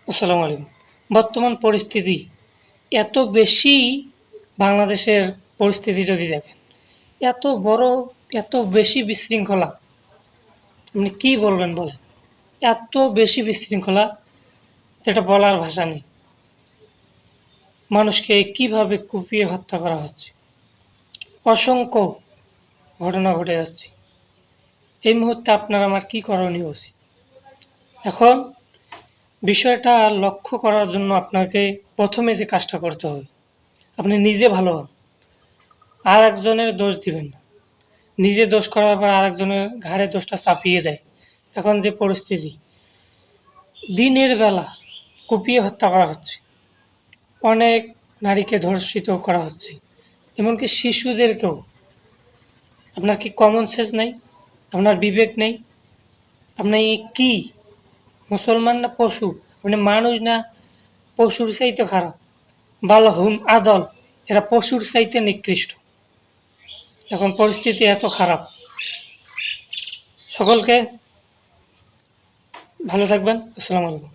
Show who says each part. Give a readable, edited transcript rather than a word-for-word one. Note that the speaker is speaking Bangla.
Speaker 1: আসসালামু আলাইকুম। বর্তমান পরিস্থিতি এত বেশি বাংলাদেশের পরিস্থিতি যদি দেখেন, এত বড়, এত বেশি বিশৃঙ্খলা, আপনি কি বলবেন বলেন? এত বেশি বিশৃঙ্খলা যেটা বলার ভাষা নেই। মানুষকে কিভাবে কুপিয়ে হত্যা করা হচ্ছে। অসংখ্য ঘটনা ঘটে যাচ্ছে। এই মুহূর্তে আপনার আমার কি করণীয় উচিত? এখন বিষয়টা লক্ষ্য করার জন্য আপনাকে প্রথমে যে কাজটা করতে হবে, আপনি নিজে ভালো হন। আরেকজনের দোষ দিবেন না। নিজে দোষ করার পর আরেকজনের ঘাড়ে দোষটা চাপিয়ে দেয়। এখন যে পরিস্থিতি, দিনের বেলা কুপিয়ে হত্যা করা হচ্ছে। অনেক নারীকে ধর্ষিত করা হচ্ছে। এমনকি শিশুদেরকেও। আপনার কি কমন সেন্স নাই? আপনার বিবেক নেই? আপনি কি মুসলমান না পশু? আপনি মানুষ না পশুর চাইতে খারাপ? বালহুম আদল, এরা পশুর চাইতে নিকৃষ্ট। এখন পরিস্থিতি এত খারাপ। সকলকে ভালো থাকবেন। আসসালামু আলাইকুম।